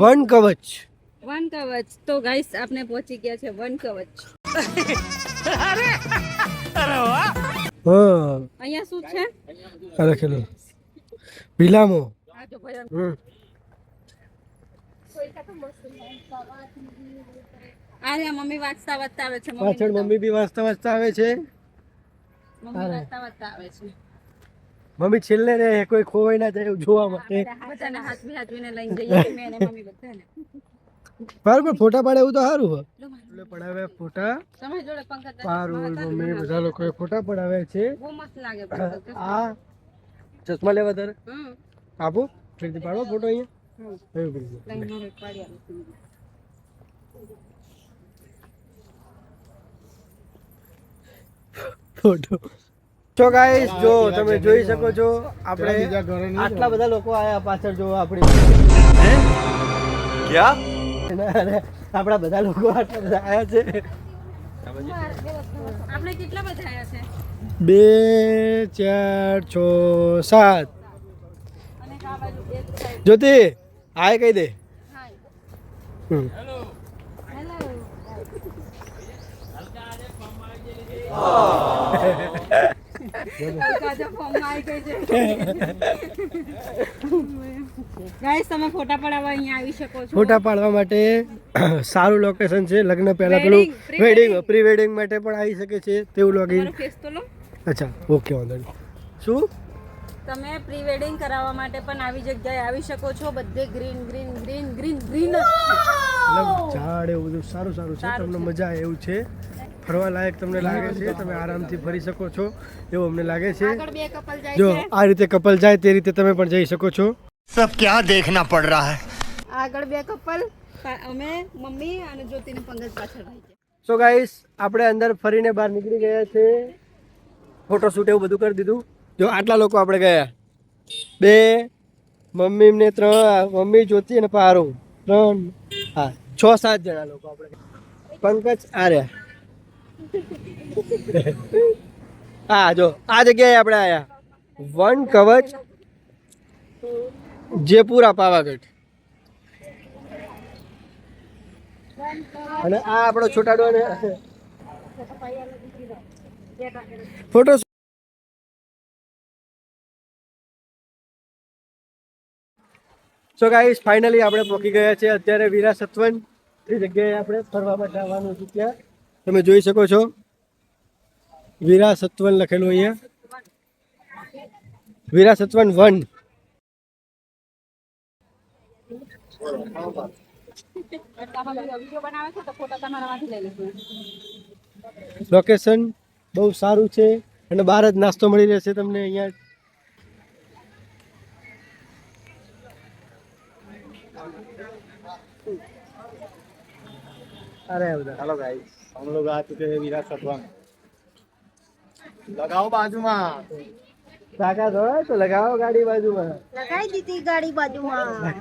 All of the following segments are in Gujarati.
વન કવચ. વન કવચ. તો ગાઈસ આપણે પહોંચી ગયા છે વન કવચ. હા અહીંયા શું છે? આ લખેલું ભીલામો. આ જો ભયા અરે મમ્મી વાંચતા વાંચતા આવે છે. પાછળ મમ્મી બી વાંચતા વાંચતા આવે છે. મમ્મી વાંચતા વાંચતા આવે છે. મમ્મી છેલ્લે રે કોઈ ખોવાઈ ના જાય એવું જોવા માટે. બધાને હાથવીને લઈને જઈએ મેં અને મમ્મી બધાને. બરાબર ફોટા પાડે એવું તો સારું હોય. એટલે પડાવે ફોટા. સમય જોડે પંકજ પારુલ મમ્મી બધા લોકોએ ફોટા પડાવે છે. બહુ મસ્ત લાગે. આ ચશ્મા લેવા તારે હમ આપો ફરીથી પાડો ફોટો અહીંયા. એવું કરી લઈને મારે પાડી આપું. ફોટો. તો ગાઈસ જો તમે જોઈ શકો છો આપણે આટલા બધા લોકો આયા પાછળ જો આપણી क्या આપણા બધા લોકો આટલા બધા આયા છે. આપણે કેટલા બધા આયા છે? 2 4 6 7. અને આ બાજુ એક સાઈડ. જ્યોતિ હાય કહી દે. હાય. હમ. હેલો. ગાઈસ તમે ફોટા પડાવવા અહીંયા આવી શકો છો. ફોટા પાડવા માટે સારું લોકેશન છે. લગ્ન પહેલા પેલું વેડિંગ પ્રી વેડિંગ માટે પણ આવી શકે છે તેવું લોગિન. તમારો ફેસ તો લો. અચ્છા ઓકે વાંધો નહીં. શું તમે પ્રી વેડિંગ કરાવવા માટે પણ આવી જગ્યાએ આવી શકો છો. બધે green green green green green ઝાડ એવું બધું સારું સારું છે. તમને મજા આવે એવું છે. ફરવા લાયક તમને લાગે છે. તમે આરામથી ફરી શકો છો એવું અમને લાગે છે. આગળ બે કપલ જાય જો છે. આ રીતે કપલ જાય તે રીતે તમે પણ જઈ શકો છો. सब क्या देखना पड़ रहा है। આગળ બે કપલ અમે મમ્મી અને જ્યોતિને પંકજ પાછળ રહી છે. સો ગાઈસ આપણે અંદર ફરીને બહાર નીકળી ગયા છે. ફોટો શૂટ એવું બધું કરી દીધું. જો આટલા લોકો આપણે ગયા 2 મમ્મી ને 3 મમ્મી જ્યોતિ અને પારો 3 હા 6-7 જણા લોકો આપણે. પંકજ આર્યા હા જો આ જગ્યાએ આપણે આયા વન કવચ જયપુરા પાવાગઢ. અને આ આપણો છોટાડો ને ફોટો. સો ગાઈસ ફાઇનલી આપણે પહોંચી ગયા છે અત્યારે વીરા સત્વન એ જગ્યાએ આપણે ફરવા માટે આવવાનું છે. ત્યાં તમે જોઈ શકો છો વીરા સત્વન લખેલું અહીંયા. વીરા સત્વન 1. લોકેશન બહુ સારું છે અને બહાર જ નાસ્તો મળી રહેશે તમને અહીંયા. अरे हेलो गाइस, हम लोग आ चुके हैं वीरा सतवन। लगाओ बाजू में કાકા થોડા તો લગાવો ગાડી બાજુમાં. લગાઈ દીધી ગાડી બાજુમાં.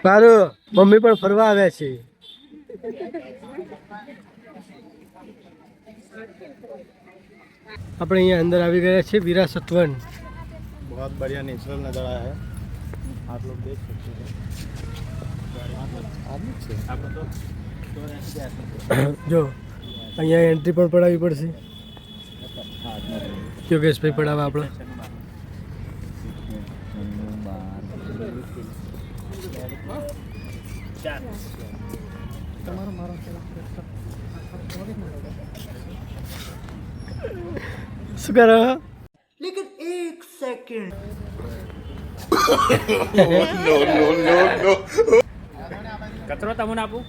સારું મમ્મી પણ ફરવા આવ્યા છે. આપણે અહીંયા અંદર આવી ગયા છે વીરા સત્વન. बहुत बढ़िया नेचुरल नज़ारा है, आप लोग देख सकते हैं। જો અહીંયા એન્ટ્રી પણ પડાવવી પડશે. યોગેશભાઈ પડાવે આપણો. શું કરો? लेकिन एक सेकंड કચરો તમને આપું.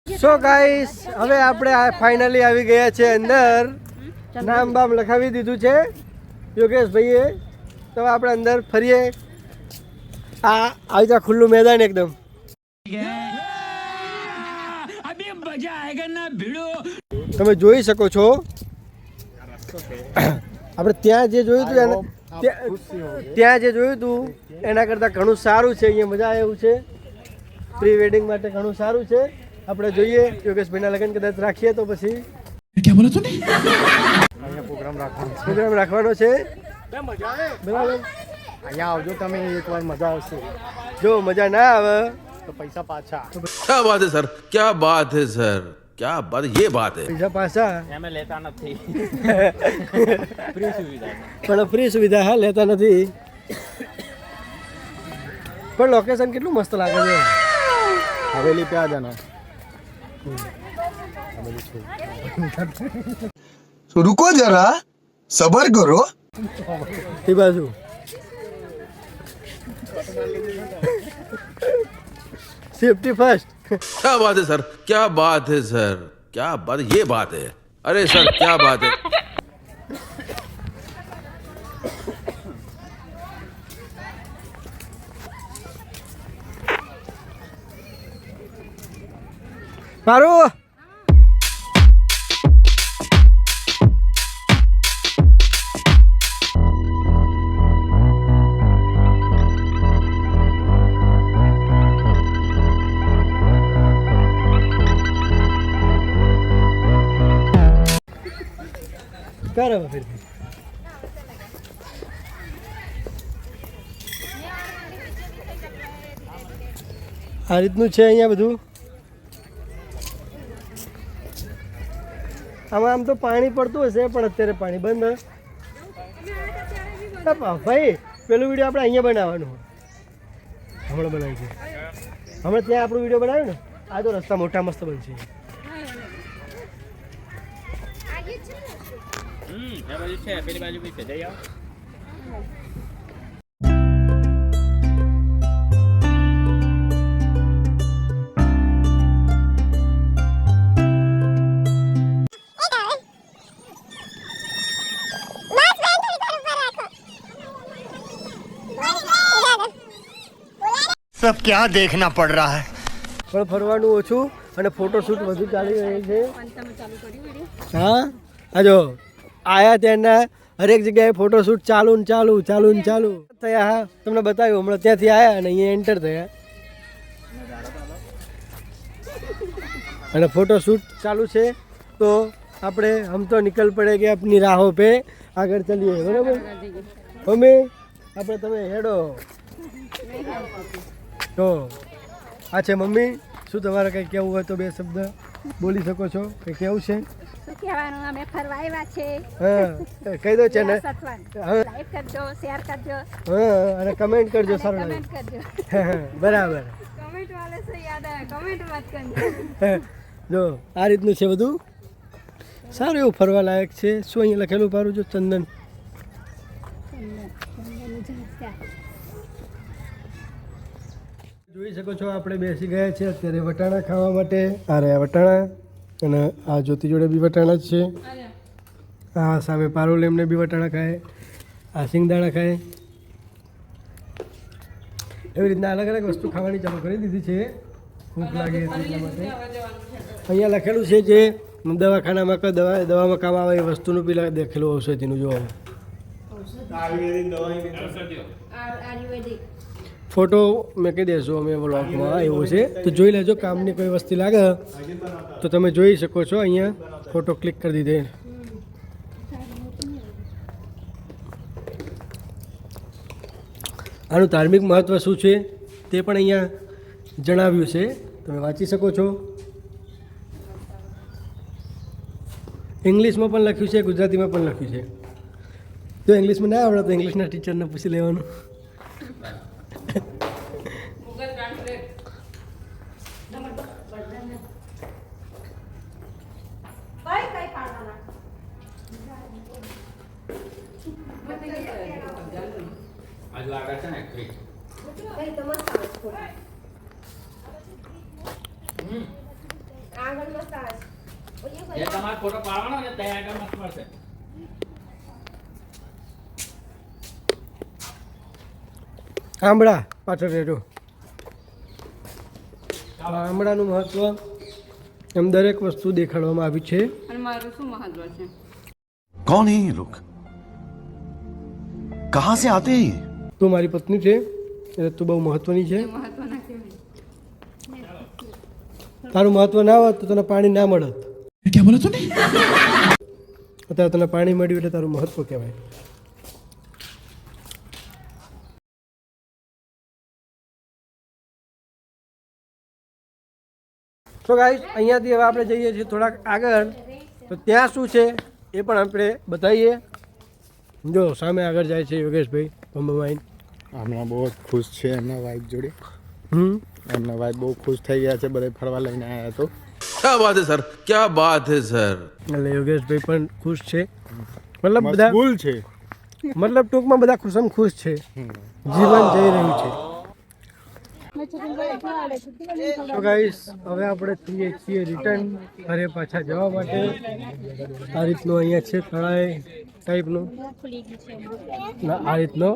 સો ગાઈસ હવે આપણે ફાઇનલી આવી ગયા છે અંદર. નામ બામ લખાવી દીધું છે યોગેશભાઈએ. તો આપણે અંદર ફરીએ. આ આવી ખુલ્લું મેદાન એકદમ. તમે જોઈ શકો છો આપણે ત્યાં જે જોયું હતું ત્યાં જે જોયું હતું એના કરતાં ઘણું સારું છે. અહીંયા મજા આવે એવું છે. પ્રી વેડિંગ માટે ઘણું સારું છે. આપણે જોઈએ યોગેશભાઈના લગ્ન કદાચ રાખીએ તો પછી અહીંયા પ્રોગ્રામ રાખવાનો છે. બરાબર. અહીંયા આવજો તમે એકવાર મજા આવશે. જો મજા ના આવે તો પૈસા પાછા. क्या बात है सर, क्या बात है सर, क्या बात, ये बात है. પૈસા પાછા અમે લેતા નથી ફ્રી સુવિધા પણ ફ્રી સુવિધા હા લેતા નથી. પણ લોકેશન કેટલું મસ્ત લાગે છે. હવેલી पे आ जाना. रुको जरा सबर करो. એ બાજુ સેફટી ફર્સ્ટ. क्या बात है सर, क्या बात है सर, क्या बात, ये बात है. अरे सर क्या बात है. મારું કર હવે ફિર આ રીતનું છે અહીંયા બધું. આમાં આમ તો પાણી પડતું હશે પણ અત્યારે પાણી બંધ. ભાઈ પેલું વિડીયો આપણે અહીંયા બનાવવાનું હમણાં બનાવ્યું છે. હમણાં ત્યાં આપણું વિડીયો બનાવ્યું ને આ તો રસ્તા મોટા મસ્ત બનશે. એ બાજુ છે પેલી બાજુ બી છે જઈ આવો सब क्या देखना पड़ रहा है. પણ ફરવાનું ઓછું અને ફોટોશૂટ વધુ ચાલી રહી છે. તમે ચાલુ કર્યું વિડીયો? હા આ જો આયા ત્યાંના હરેક જગ્યાએ ફોટોશૂટ ચાલુ ને ચાલુ થયા. હા તમને બતાવ્યું હમણાં ત્યાંથી આવ્યા અને અહીંયા એન્ટર થયા અને ફોટોશૂટ ચાલુ છે. તો આપણે હમ તો નિકલ પડે કે આપની રાહો પે આગળ ચલીએ. બરાબર મમ્મી આપણે તમે હેડો. તો આ છે મમ્મી. શું તમારે કંઈ કહેવું હોય તો બે શબ્દ બોલી શકો છો. કંઈ કહેવું છે? શું કહેવાનું, અમે ફરવા આવ્યા છે. હા કહી દો છે ને. સતવાન હા લાઈક કરજો, શેર કરજો, હા અને કમેન્ટ કરજો. સારું કમેન્ટ કરજો. બરાબર. કમેન્ટ વાલે સે યાદ આવે, કમેન્ટ મત કરજો. જો આ રીતનું છે બધું. સારું એવું ફરવા લાયક છે. શું અહીંયા લખેલું પારું જો ચંદન. જોઈ શકો છો આપણે બેસી ગયા છે અત્યારે વટાણા ખાવા માટે. આ રહ્યા વટાણા અને આ જ્યોતિ જોડે બી વટાણા જ છે. આ સામે પારુલ એમને બી વટાણા ખાય. આ સિંગદાણા ખાય. એવી રીતના અલગ અલગ વસ્તુ ખાવાની ચાલુ કરી દીધી છે. ભૂખ લાગે એટલા માટે. અહીંયા લખેલું છે જે દવાખાનામાં કે દવામાં કામ આવે એ વસ્તુનું પેલા દેખેલું ઔષધિનું જો આયુર્વેદિક ફોટો મેં કહી દેશું અમે વ્લોગમાં એવું છે. તો જોઈ લેજો કામની કોઈ વસ્તુ લાગે તો તમે જોઈ શકો છો. અહીંયા ફોટો ક્લિક કરી દીધે. આનું ધાર્મિક મહત્ત્વ શું છે તે પણ અહીંયા જણાવ્યું છે. તમે વાંચી શકો છો. ઇંગ્લિશમાં પણ લખ્યું છે, ગુજરાતીમાં પણ લખ્યું છે. જો ઇંગ્લિશમાં ના આવડે તો ઇંગ્લિશના ટીચરને પૂછી લેવાનું. આજુ આગળ છે ને કઈ જે તમારે ફોટો પાડવાનો ને ત્યાં આગળ મસ્ત મળશે. આંબળા પાછળ રહેજો. આંબળાનું મહત્વ એમ દરેક વસ્તુ દેખાડવામાં આવી છે. અને મારું શું મહત્વ છે? कौन है ये लोग, कहाँ से आते हैं ये? તું મારી પત્ની છે એટલે તું બહુ મહત્વની છે. મહત્વના કહેવાય. તારું મહત્વ ના હોત તો તને પાણી ના મળત. क्या बोला तूने? અત્યારે તને પાણી મળ્યું એટલે તારું મહત્વ કહેવાય. તો ગાઈસ અહીંયાથી હવે આપણે જઈએ છીએ થોડાક આગળ, તો ત્યાં શું છે એ પણ આપણે બતાવીએ. જો સામે આગળ જાય છે યોગેશભાઈ પંબમાઈન. હમણાં બહુ જ ખુશ છે એમના વાઈફ જોડે. એમના વાઈફ બહુ ખુશ થઈ ગયા છે, બધે ફરવા લઈને આવ્યા તો. क्या बात है सर, क्या बात है सर. એટલે યોગેશભાઈ પણ ખુશ છે. મતલબ બધા મશગુલ છે. મતલબ ટૂંકમાં બધા ખુશમ ખુશ છે. જીવન જઈ રહ્યું છે. તો ગાઈસ હવે આપણે થઈએ છીએ રિટર્ન ઘરે પાછા જવા માટે. આ રીતનું અહીંયા છે તળાવ ટાઈપનું. ના આ રીતનો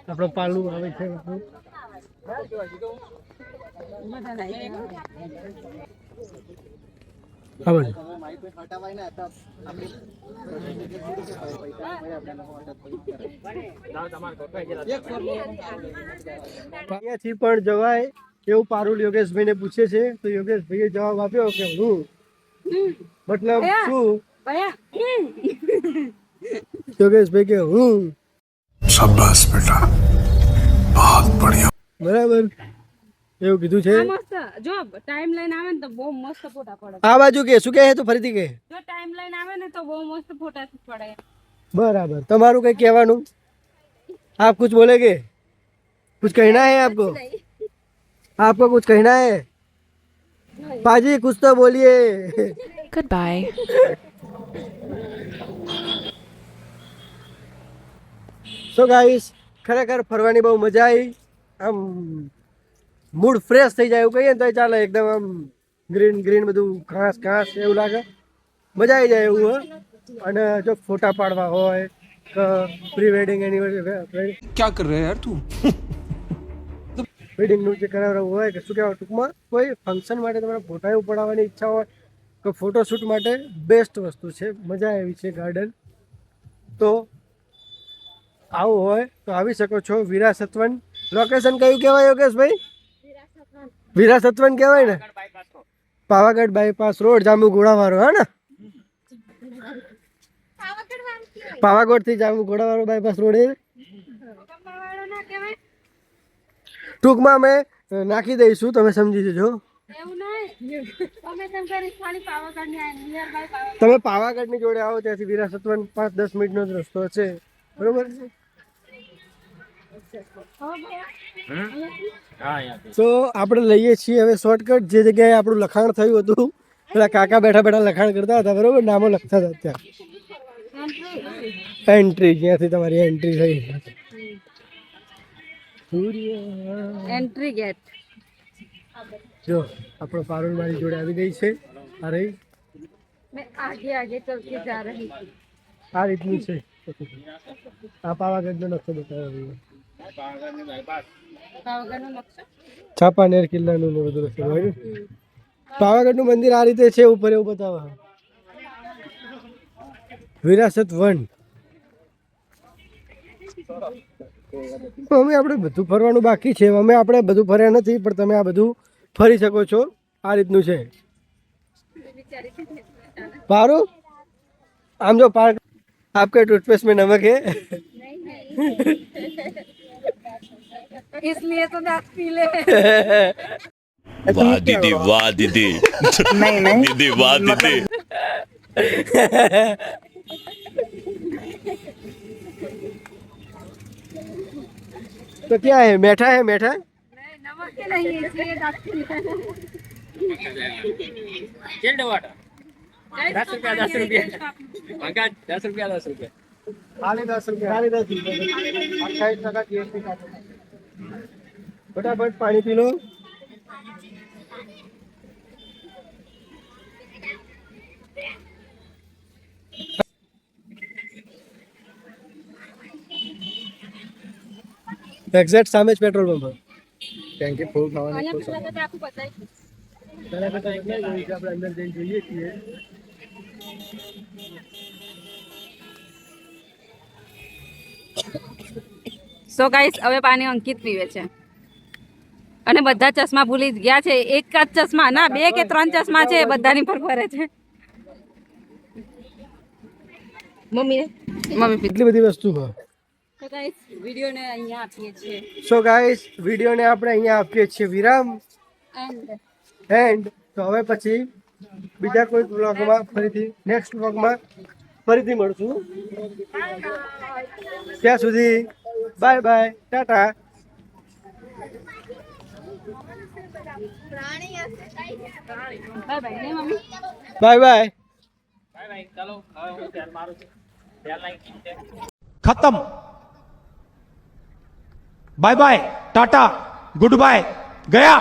આપણો પાલું આવે છે. હા ભાઈ અહીંયાથી પણ જવાય એવું પારુલ યોગેશભાઈને પૂછે છે, તો યોગેશભાઈએ જવાબ આપ્યો કે હું મતલબ શું. યોગેશભાઈ કે હું. शाबाश बेटा, बहुत बढ़िया. બરાબર એવું કીધું છે. મસ્ત જો ટાઈમ લાઈન આવે ને તો બહુ મસ્ત ફોટા પડે. આ બાજુ કે શું કહે છે તું ફરીથી કે. જો ટાઈમ લાઈન આવે ને તો બહુ મસ્ત ફોટા પડે. बराबर. તમારું કઈ કહેવાનું? आप कुछ बोलेगे? कुछ कहना है आपको? आपको कुछ कहना है? पाजी कुछ तो बोलिए. Goodbye. સો ગાઈસ ખરેખર ફરવાની બહુ મજા આવી. આમ મૂડ ફ્રેશ થઈ જાય એવું કહીએ ને તો ચાલે. એકદમ આમ ગ્રીન ગ્રીન બધું ઘાસ ઘાસ એવું લાગે, મજા આવી જાય એવું હોય. અને જો ફોટા પાડવા હોય કે પ્રી વેડિંગ એનિવર્સરી क्या कर रहे हैं यार तू. વેડિંગનું જે કરાવવું હોય કે શું કહેવાય, ટૂંકમાં કોઈ ફંક્શન માટે તમારે ફોટા એવું પડાવવાની ઈચ્છા હોય તો ફોટોશૂટ માટે બેસ્ટ વસ્તુ છે. મજા આવી છે ગાર્ડન. તો આવું હોય તો આવી શકો છો. વિરાસતવન લોકેશન કયું કહેવાય યોગેશભાઈ? વિરાસતવન કહેવાય ને. પાવાગઢ બાયપાસ રોડ, જાંબુ ઘોડાવાળો. હા ને, પાવાગઢ થી જાંબુ ઘોડાવાળો બાયપાસ રોડ એ ટૂંકમાં અમે નાખી દઈશું, તમે સમજી જજો. તમે પાવાગઢની જોડે આવો ત્યાંથી વિરાસતવન 5-10 મિનિટનો જ રસ્તો છે. બરોબર. તો આપણે લઈએ છીએ હવે શોર્ટકટ. જે જગ્યાએ આપણું લખાણ થયું હતું પેલા કાકા બેઠા બેઠા લખાણ કરતા હતા, બરોબર, નામો લખતા હતા ત્યાં. એન્ટ્રી, જ્યાંથી તમારી એન્ટ્રી થઈ. Entry gate. જો આપણો પારુલ મારી જોડે આવી ગઈ છે. આ રહી. मैं आगे आगे चल के जा रही थी. આ રીતનું છે. આ પાવાગઢનો નકશો બતાવ્યો. પાવાગઢનો નકશો. છાપાનેર કિલ્લાનું ને બધું રસ્તો હોય ને. પાવાગઢનું મંદિર આ રીતે છે ઉપર એવું બતાવે. વિરાસત વન. અમે આપણે બધું ફરવાનું બાકી છે. અમે આપણે બધું ફર્યા નથી, પણ તમે આ બધું ફરી શકો છો. આ રીતનું છે. पारो आम जो पार्क आपके टूथपेस्ट में नमक है इसलिए तो दांत पीले. वाह दीदी, वाह दीदी. नहीं नहीं दीदी, वाह दीदी. तो क्या है, मीठा है? मीठा नमक के नहीं है इसलिए दांत पीले. चिल्ड वाटर 10 रुपया 10 रुपया अंकल 10 रुपया 10 रुपया खाली 10 रुपया 28% जीएसटी काटो. फटाफट पानी पी लो. એક્ઝેક્ટ સામે જ પેટ્રોલ પંપ ટેન્કી ફૂલ થવાની અહીંયા પેલા તો આખું બતાવી પહેલા કરતા એટલા જ હોય છે. આપણે અંદર જઈને જોઈએ છીએ. સો ગાઈસ હવે પાણી અંકિત પીવે છે અને બધા ચશ્મા ભૂલી જ ગયા છે. એક જ ચશ્મા ના 2 કે 3 ચશ્મા છે બધાની પર ફરે છે. મમ્મી એટલી બધી વસ્તુ હોય. તો ગાઈસ વિડિયોને અહીંયા આપીએ છીએ સો ગાઈસ વિડીયોને આપણે અહીંયા આપીએ છીએ વિરામ એન્ડ. તો હવે પછી બીજા કોઈ વ્લોગમાં ફરીથી નેક્સ્ટ વ્લોગમાં ફરીથી મળશું. ત્યાં સુધી bye bye tata. Bye bye ને મમ્મી બાય બાય. Bye bye. ચાલો હવે હું ધ્યાન મારું છું. ધ્યાન લાગી खत्म bye bye tata good bye गया